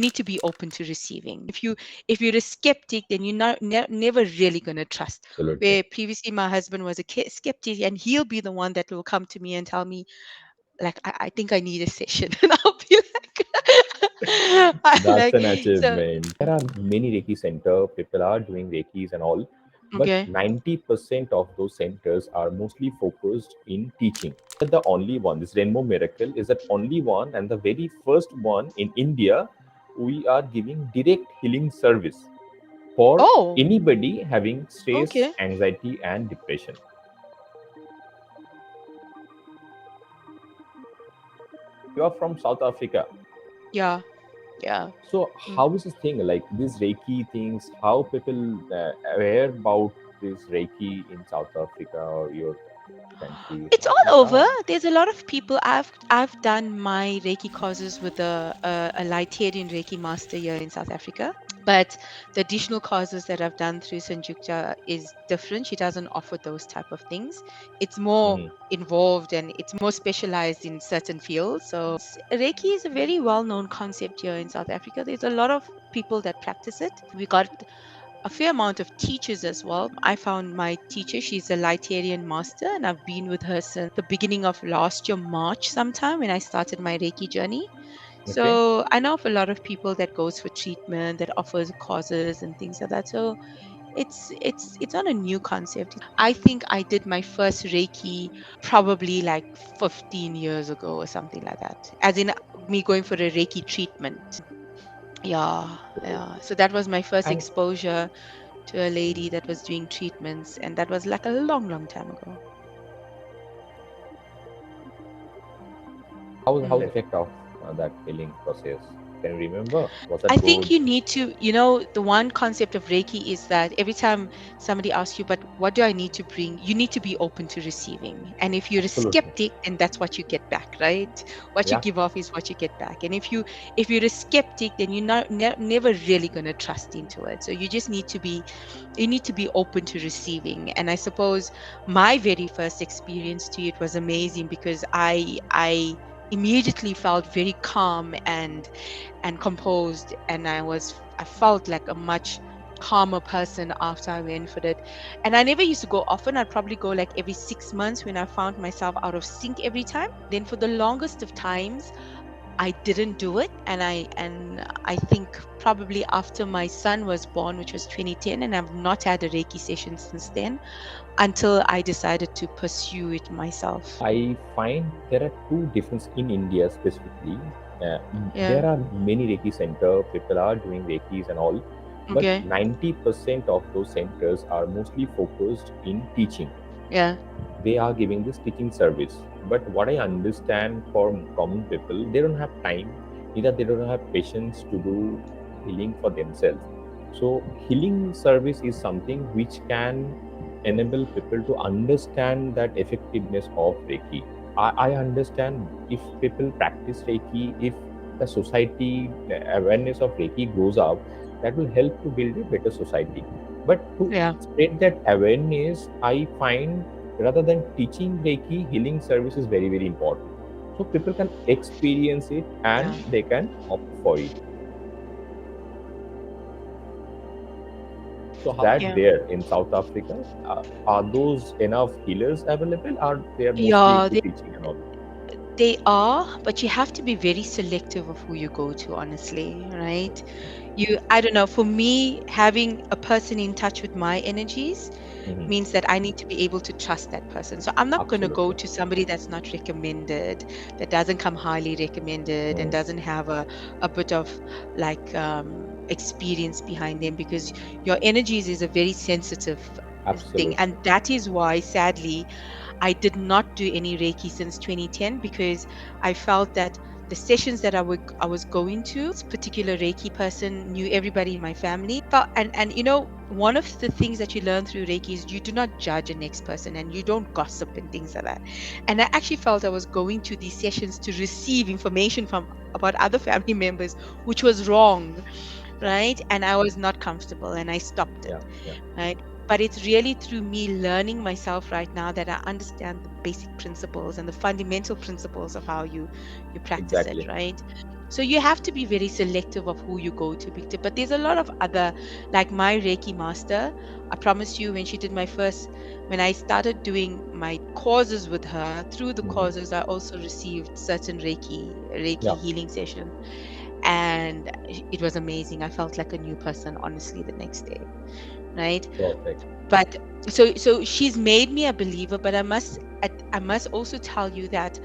need to be open to receiving. If you're a skeptic, then you're never really going to trust. Absolutely. Where previously my husband was a skeptic, and he'll be the one that will come to me and tell me, like, I think I need a session, and I'll be like, I That's like an so achievement. There are many Reiki center, people are doing Reikis and all, but okay. 90% of those centers are mostly focused in teaching. But the only one, this Rainbow Miracle is that only one and the very first one in India, we are giving direct healing service for Oh, anybody having stress, okay. anxiety, and depression. You are from South Africa. Yeah, yeah. So Mm. how is this thing like these Reiki things? How people aware about this Reiki in South Africa or your country? It's How things all over. are? There's a lot of people. I've done my Reiki courses with a Lightarian Reiki master here in South Africa. But the additional courses that I've done through Sanjukta is different. She doesn't offer those type of things. It's more Mhm. involved and it's more specialized in certain fields. So Reiki is a very well-known concept here in South Africa. There's a lot of people that practice it. We got a fair amount of teachers as well. I found my teacher, she's a Lightarian master, and I've been with her since the beginning of last year, March sometime when I started my Reiki journey. Okay. So I know of a lot of people that goes for treatment, that offers causes and things like that. So it's not a new concept. I think I did my first Reiki probably like 15 years ago or something like that. As in me going for a Reiki treatment. Yeah, yeah. So that was my first And exposure to a lady that was doing treatments, and that was like a long, long time ago. how the Mm. effect of that healing process? Can you remember? Was that I think good? you need to, the one concept of Reiki is that every time somebody asks you, but what do I need to bring? You need to be open to receiving. And if you're a Absolutely. skeptic, then that's what you get back, right? What you Yeah. give off is what you get back. And if you're a skeptic, then you're never really going to trust into it. So you need to be open to receiving. And I suppose my very first experience to it was amazing because I immediately felt very calm and composed, and I felt like a much calmer person after I went for it. And I never used to go often. I'd probably go like every 6 months when I found myself out of sync every time. Then for the longest of times I didn't do it, and I think probably after my son was born, which was 2010, and I've not had a Reiki session since then until I decided to pursue it myself. I find there are two differences in India specifically. Uh, Yeah. there are many Reiki center, people are doing Reikis and all, but Okay. 90% of those centers are mostly focused in teaching. Yeah. They are giving this teaching service. But what I understand for common people, they don't have time, either they don't have patience to do healing for themselves. So healing service is something which can enable people to understand that effectiveness of Reiki. I understand if people practice Reiki, if the society awareness of Reiki goes up, that will help to build a better society. But to Yeah. spread that awareness, I find rather than teaching Reiki, healing service is very, very important. So people can experience it and Yeah. they can opt for it. So how that Yeah. there in South Africa, are those enough healers available? Or they are mostly Yeah, into teaching and all? they are, but you have to be very selective of who you go to, honestly, right? I don't know, for me, having a person in touch with my energies Mhm. means that I need to be able to trust that person. So I'm not going to go Absolutely. to somebody that's not recommended, that doesn't come highly recommended, and Mm. doesn't have a bit of like experience behind them, because your energies is a very sensitive thing. Absolutely. And that is why, sadly, I did not do any Reiki since 2010, because I felt that the sessions that I was going to, this particular Reiki person knew everybody in my family. And one of the things that you learn through Reiki is you do not judge a next person and you don't gossip and things like that. And I actually felt I was going to these sessions to receive information from about other family members, which was wrong, right? And I was not comfortable and I stopped it, Yeah, yeah, right? But it's really through me learning myself right now that I understand the basic principles and the fundamental principles of how you practice it, exactly. right? So you have to be very selective of who you go to, Victor. But there's a lot of other, like my Reiki master. I promise you, when she did my first, when I started doing my courses with her, through the Hmm. courses, I also received certain Yeah, Reiki healing sessions, and it was amazing. I felt like a new person, honestly, the next day, right? perfect. But so she's made me a believer. But I must also tell you that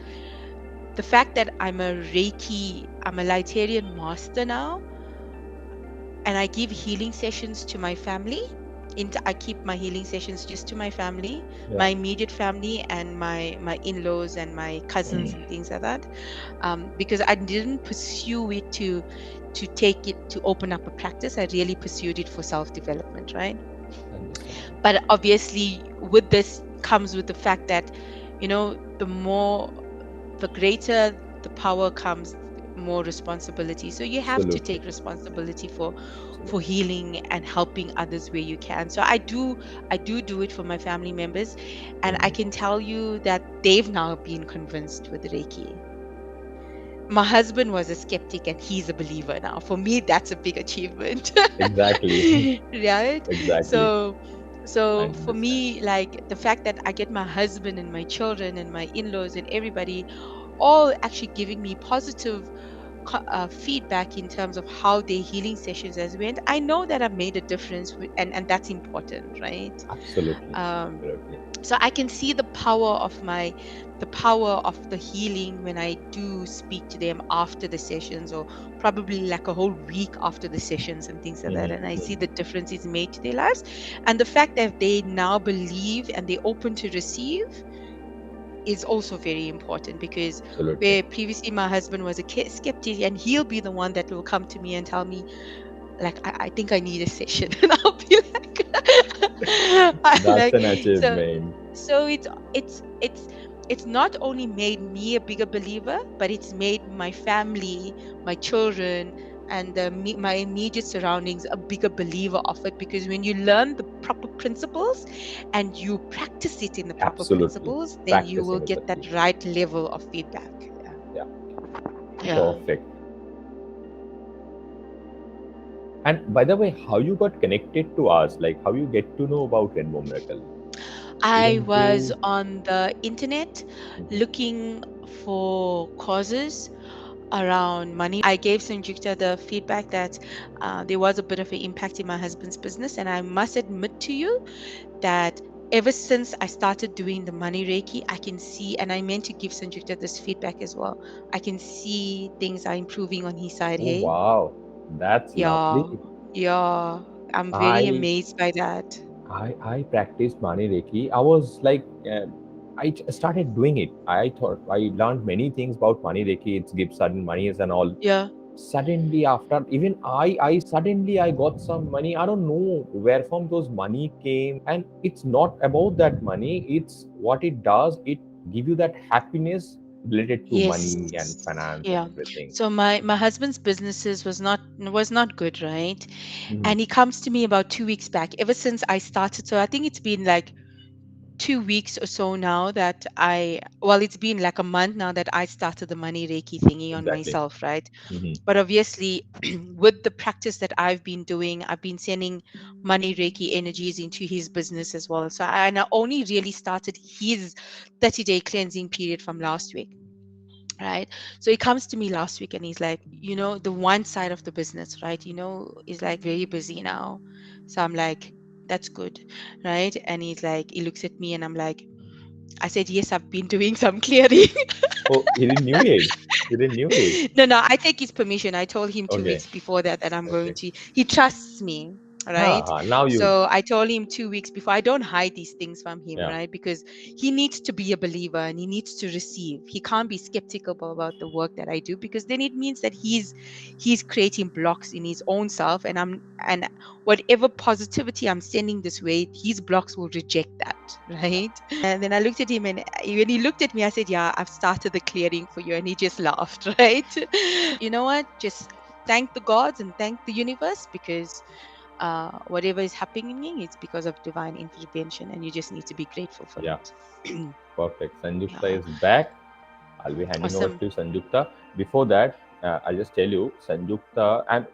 the fact that I'm a Lightarian master now, and I give healing sessions to my family. I keep my healing sessions just to my family, Yeah, my immediate family, and my in-laws and my cousins and things like that. Because I didn't pursue it to take it to open up a practice. I really pursued it for self-development, right? understand. But obviously, with this comes with the fact that, the greater the power comes, more responsibility. So you have to Absolutely, take responsibility for absolutely. healing and helping others where you can. So I do it for my family members, and I Hmm. can tell you that they've now been convinced with Reiki. My husband was a skeptic and he's a believer now. For me, that's a big achievement. Exactly, Right? exactly. So I so for understand. me, like the fact that I get my husband and my children and my in-laws and everybody all actually giving me positive feedback in terms of how their healing sessions has went, I know that I've made a difference, and that's important, right? Absolutely, Um, absolutely. so I can see the power of the healing when I do speak to them after the sessions, or probably like a whole week after the sessions and things like that, and I see the difference it's made to their lives, and the fact that they now believe and they're open to receive is also very important, because Absolutely. where previously my husband was a skeptic, and he'll be the one that will come to me and tell me, like, I think I need a session, and I'll be like, That's an so achievement. it's not only made me a bigger believer, but it's made my family, my children, and my immediate surroundings a bigger believer of it, because when you learn the proper principles and you practice it in the proper Absolutely. principles, then you will Practicing is the get that key. right level of feedback. Yeah. Yeah, Yeah. perfect. And by the way, how you got connected to us? Like how you get to know about Rainbow Miracle? I Even was through. on the internet Mhm. looking for causes around money. I gave Sanjukta the feedback that there was a bit of an impact in my husband's business. And I must admit to you that ever since I started doing the money Reiki, I can see, and I meant to give Sanjukta this feedback as well. I can see things are improving on his side. Oh Hey, wow, that's yeah, lovely. yeah, I'm very I amazed by that. I practiced Mani Reiki. I was like, started doing it. I thought I learned many things about Mani Reiki. It gives sudden monies and all. Yeah. Suddenly, after even I suddenly I got some money. I don't know where from those money came. And it's not about that money. It's what it does. It give you that happiness related to Yes. money and finance and Yeah. everything. So my husband's businesses was not good, right? Hmm. And he comes to me about 2 weeks back. Ever since I started, so I think it's been like 2 weeks or so now that it's been like a month now that I started the money Reiki thingy on Exactly. myself, right? Hmm. But obviously, with the practice that I've been doing, I've been sending money Reiki energies into his business as well. So and I only really started his 30-day cleansing period from last week, right? So he comes to me last week and he's like, the one side of the business, right, is like very busy now. So I'm like, that's good, right? And he's like, he looks at me and I'm like, I said, yes, I've been doing some clearing. Oh, he didn't knew it. He didn't knew it. No, I take his permission. I told him two Okay. weeks before that I'm going Okay. to. He trusts me, right? Now you. So I told him 2 weeks before. I don't hide these things from him, Yeah. right? Because he needs to be a believer and he needs to receive. He can't be skeptical about the work that I do, because then it means that he's creating blocks in his own self, and whatever positivity I'm sending this way, his blocks will reject that, Yeah. right? And then I looked at him, and when he looked at me, I said, yeah, I've started the clearing for you. And he just laughed, right? You know what? Just thank the gods and thank the universe, because whatever is happening is because of divine intervention, and you just need to be grateful for Yeah. it. Perfect. Sanjukta Yeah. is back. I'll be handing over Awesome. to Sanjukta. Before that, I'll just tell you, Sanjukta, and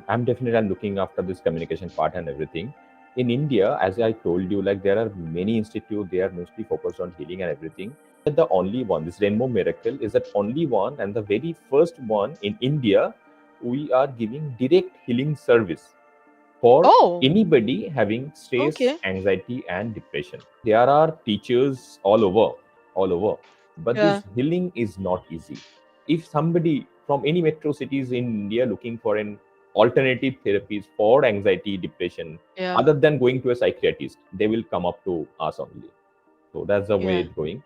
I'm definitely I'm looking after this communication part and everything. In India, as I told you, like there are many institutes, they are mostly focused on healing and everything. The only one, this Rainbow Miracle is that only one and the very first one in India. We are giving direct healing service for Oh, anybody having stress, okay. anxiety, and depression. There are teachers all over, but Yeah, this healing is not easy. If somebody from any metro cities in India looking for an alternative therapies for anxiety, depression, yeah, other than going to a psychiatrist, they will come up to us only. So that's the way yeah. it's going.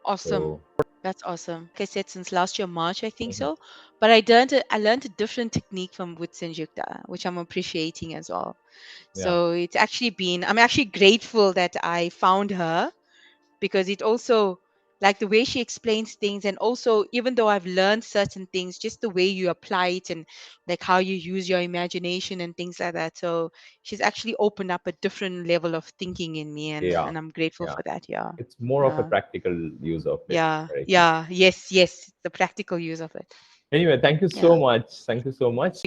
Awesome. So That's awesome. Like I said, since last year March, I think mhm, so. But I learned a different technique from with Sanjukta, which I'm appreciating as well. yeah, So it's actually been, I'm actually grateful that I found her, because it also, like the way she explains things, and also even though I've learned certain things, just the way you apply it, and like how you use your imagination and things like that. So she's actually opened up a different level of thinking in me, yeah, and I'm grateful yeah. for that. Yeah. It's more of a Yeah. practical use of it, Yeah. Reiki. Yeah. Yes. Yes. The practical use of it. Anyway, thank you so Yeah. much. Thank you so much.